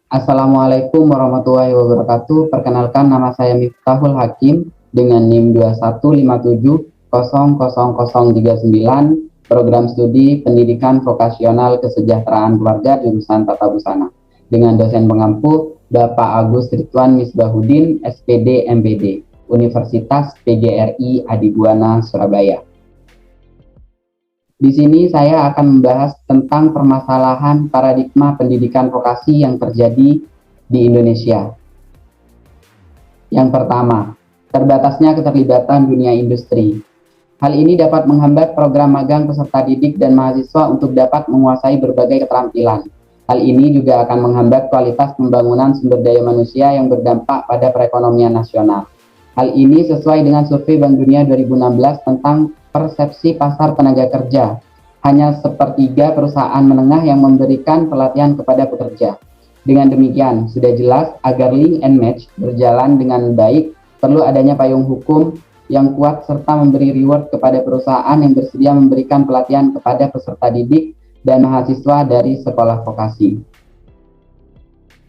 Assalamualaikum warahmatullahi wabarakatuh. Perkenalkan, nama saya Miftahul Hakim dengan NIM 2157000039, program studi Pendidikan Vokasional Kesejahteraan Keluarga jurusan Tata Busana. Dengan dosen pengampu Bapak Agus Ridwan Misbahuddin, SPD MPD, Universitas PGRI Adibuana, Surabaya. Di sini saya akan membahas tentang permasalahan paradigma pendidikan vokasi yang terjadi di Indonesia. Yang pertama, terbatasnya keterlibatan dunia industri. Hal ini dapat menghambat program magang peserta didik dan mahasiswa untuk dapat menguasai berbagai keterampilan. Hal ini juga akan menghambat kualitas pembangunan sumber daya manusia yang berdampak pada perekonomian nasional. Hal ini sesuai dengan survei Bank Dunia 2016 tentang persepsi pasar tenaga kerja. Hanya sepertiga perusahaan menengah yang memberikan pelatihan kepada pekerja. Dengan demikian, sudah jelas agar link and match berjalan dengan baik, perlu adanya payung hukum yang kuat serta memberi reward kepada perusahaan yang bersedia memberikan pelatihan kepada peserta didik dan mahasiswa dari sekolah vokasi.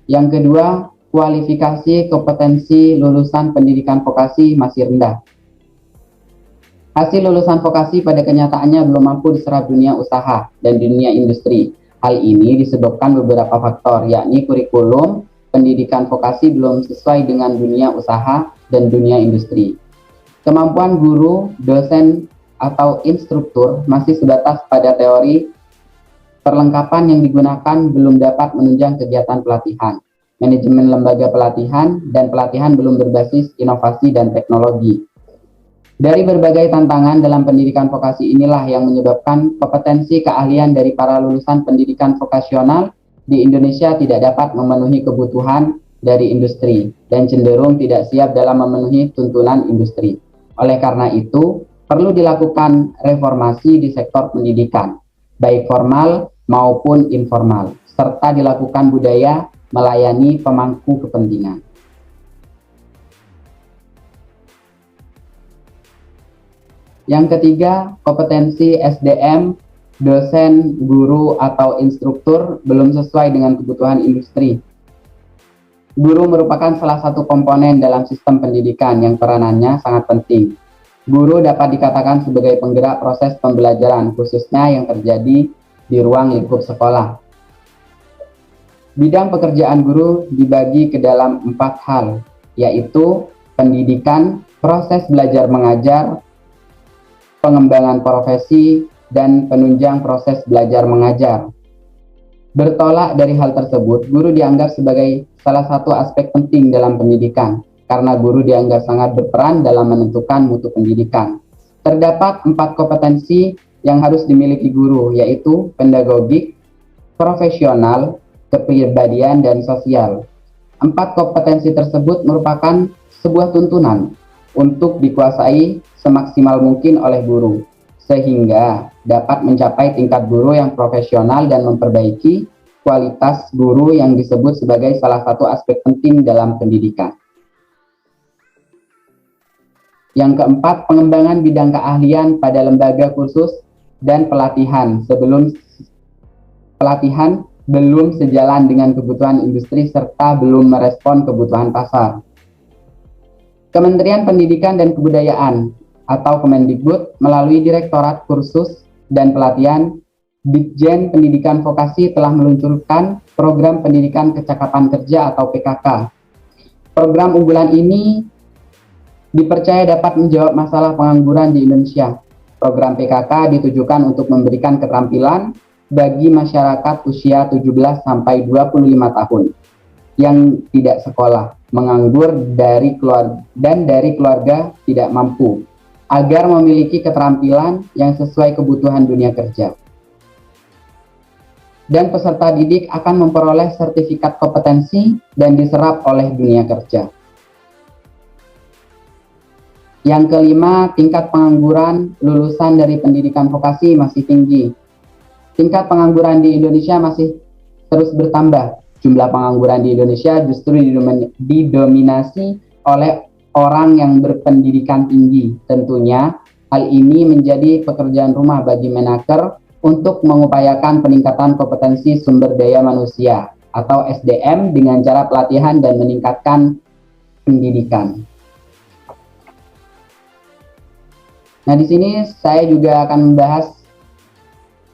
Yang kedua, kualifikasi kompetensi lulusan pendidikan vokasi masih rendah. Hasil lulusan vokasi pada kenyataannya belum mampu diserap dunia usaha dan dunia industri. Hal ini disebabkan beberapa faktor, yakni kurikulum pendidikan vokasi belum sesuai dengan dunia usaha dan dunia industri. Kemampuan guru, dosen, atau instruktur masih sebatas pada teori. Perlengkapan yang digunakan belum dapat menunjang kegiatan pelatihan. Manajemen lembaga pelatihan dan pelatihan belum berbasis inovasi dan teknologi. Dari berbagai tantangan dalam pendidikan vokasi inilah yang menyebabkan kompetensi keahlian dari para lulusan pendidikan vokasional di Indonesia tidak dapat memenuhi kebutuhan dari industri dan cenderung tidak siap dalam memenuhi tuntunan industri. Oleh karena itu, perlu dilakukan reformasi di sektor pendidikan, baik formal maupun informal, serta dilakukan budaya melayani pemangku kepentingan. Yang ketiga, kompetensi SDM, dosen, guru, atau instruktur belum sesuai dengan kebutuhan industri. Guru merupakan salah satu komponen dalam sistem pendidikan yang peranannya sangat penting. Guru dapat dikatakan sebagai penggerak proses pembelajaran, khususnya yang terjadi di ruang lingkup sekolah. Bidang pekerjaan guru dibagi ke dalam 4 hal, yaitu pendidikan, proses belajar mengajar, pengembangan profesi, dan penunjang proses belajar mengajar. Bertolak dari hal tersebut, guru dianggap sebagai salah satu aspek penting dalam pendidikan, karena guru dianggap sangat berperan dalam menentukan mutu pendidikan. Terdapat 4 kompetensi yang harus dimiliki guru, yaitu pedagogik, profesional, kepribadian, dan sosial. 4 kompetensi tersebut merupakan sebuah tuntunan untuk dikuasai semaksimal mungkin oleh guru, sehingga dapat mencapai tingkat guru yang profesional dan memperbaiki kualitas guru yang disebut sebagai salah satu aspek penting dalam pendidikan. Yang keempat, pengembangan bidang keahlian pada lembaga kursus dan pelatihan belum sejalan dengan kebutuhan industri serta belum merespon kebutuhan pasar. Kementerian Pendidikan dan Kebudayaan atau Kemendikbud melalui Direktorat Kursus dan Pelatihan Ditjen Pendidikan Vokasi telah meluncurkan program pendidikan kecakapan kerja atau PKK. Program unggulan ini dipercaya dapat menjawab masalah pengangguran di Indonesia. Program PKK ditujukan untuk memberikan keterampilan bagi masyarakat usia 17 sampai 25 tahun yang tidak sekolah, menganggur dari keluarga tidak mampu, agar memiliki keterampilan yang sesuai kebutuhan dunia kerja. Dan peserta didik akan memperoleh sertifikat kompetensi dan diserap oleh dunia kerja. Yang kelima, tingkat pengangguran lulusan dari pendidikan vokasi masih tinggi. Tingkat pengangguran di Indonesia masih terus bertambah. Jumlah pengangguran di Indonesia justru didominasi oleh orang yang berpendidikan tinggi. Tentunya, hal ini menjadi pekerjaan rumah bagi Menaker untuk mengupayakan peningkatan kompetensi sumber daya manusia atau SDM dengan cara pelatihan dan meningkatkan pendidikan. Nah, di sini saya juga akan membahas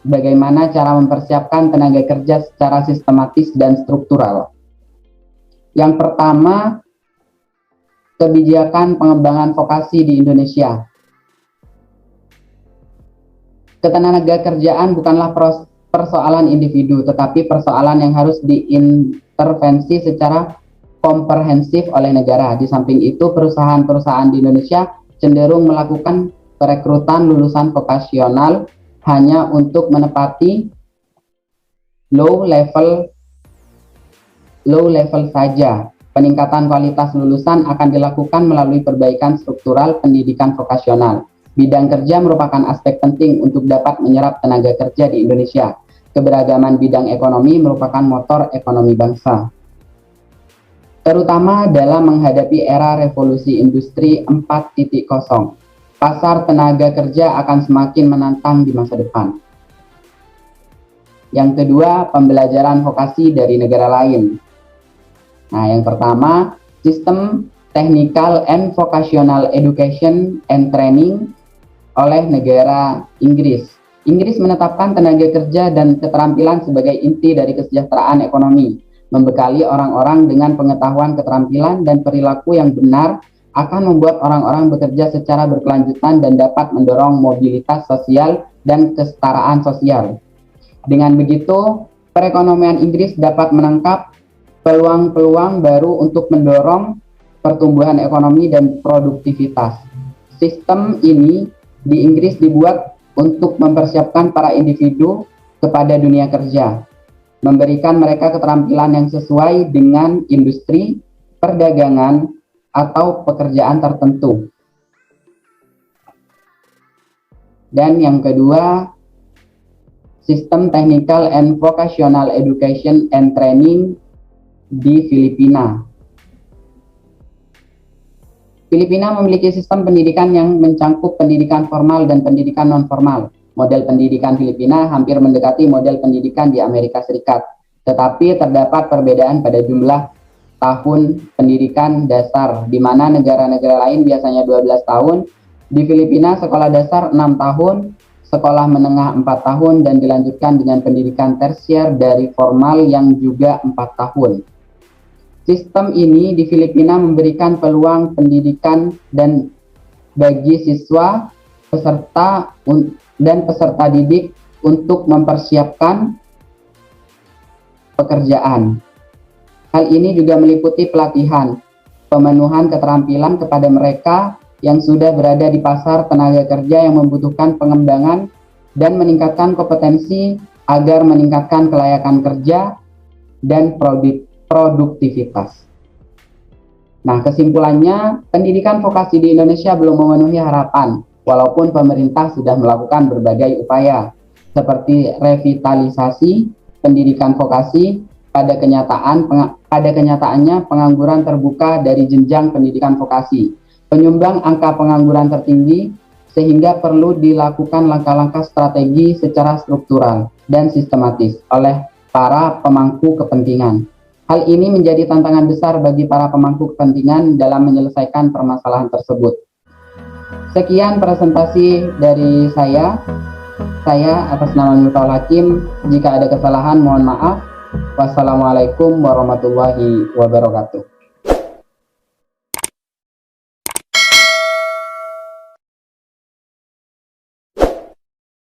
bagaimana cara mempersiapkan tenaga kerja secara sistematis dan struktural. Yang pertama, kebijakan pengembangan vokasi di Indonesia. Ketenaga kerjaan bukanlah persoalan individu, tetapi persoalan yang harus diintervensi secara komprehensif oleh negara. Di samping itu, perusahaan-perusahaan di Indonesia cenderung melakukan perekrutan lulusan vokasional hanya untuk menepati low level saja. Peningkatan kualitas lulusan akan dilakukan melalui perbaikan struktural pendidikan vokasional. Bidang kerja merupakan aspek penting untuk dapat menyerap tenaga kerja di Indonesia. Keberagaman bidang ekonomi merupakan motor ekonomi bangsa, terutama dalam menghadapi era revolusi industri 4.0. Pasar tenaga kerja akan semakin menantang di masa depan. Yang kedua, pembelajaran vokasi dari negara lain. Nah, yang pertama, sistem Technical and Vocational Education and Training oleh negara Inggris. Inggris menetapkan tenaga kerja dan keterampilan sebagai inti dari kesejahteraan ekonomi, membekali orang-orang dengan pengetahuan, keterampilan, dan perilaku yang benar akan membuat orang-orang bekerja secara berkelanjutan dan dapat mendorong mobilitas sosial dan kesetaraan sosial. Dengan begitu, perekonomian Inggris dapat menangkap peluang-peluang baru untuk mendorong pertumbuhan ekonomi dan produktivitas. Sistem ini di Inggris dibuat untuk mempersiapkan para individu kepada dunia kerja, memberikan mereka keterampilan yang sesuai dengan industri, perdagangan, atau pekerjaan tertentu. Dan yang kedua, sistem Technical and Vocational Education and Training di Filipina. Filipina memiliki sistem pendidikan yang mencangkup pendidikan formal dan pendidikan non-formal. Model pendidikan Filipina hampir mendekati model pendidikan di Amerika Serikat, tetapi terdapat perbedaan pada jumlah tahun pendidikan dasar, di mana negara-negara lain biasanya 12 tahun. Di Filipina, sekolah dasar 6 tahun, sekolah menengah 4 tahun, dan dilanjutkan dengan pendidikan tersier dari formal yang juga 4 tahun. Sistem ini di Filipina memberikan peluang pendidikan dan bagi siswa, peserta didik untuk mempersiapkan pekerjaan. Hal ini juga meliputi pelatihan, pemenuhan keterampilan kepada mereka yang sudah berada di pasar tenaga kerja yang membutuhkan pengembangan dan meningkatkan kompetensi agar meningkatkan kelayakan kerja dan produktivitas. Nah, kesimpulannya, pendidikan vokasi di Indonesia belum memenuhi harapan, walaupun pemerintah sudah melakukan berbagai upaya, seperti revitalisasi pendidikan vokasi. Pada kenyataannya pengangguran terbuka dari jenjang pendidikan vokasi, penyumbang angka pengangguran tertinggi, sehingga perlu dilakukan langkah-langkah strategi secara struktural dan sistematis oleh para pemangku kepentingan. Hal ini menjadi tantangan besar bagi para pemangku kepentingan dalam menyelesaikan permasalahan tersebut. Sekian presentasi dari saya. Saya atas nama Miftahul Hakim. Jika ada kesalahan mohon maaf. Wassalamualaikum warahmatullahi wabarakatuh.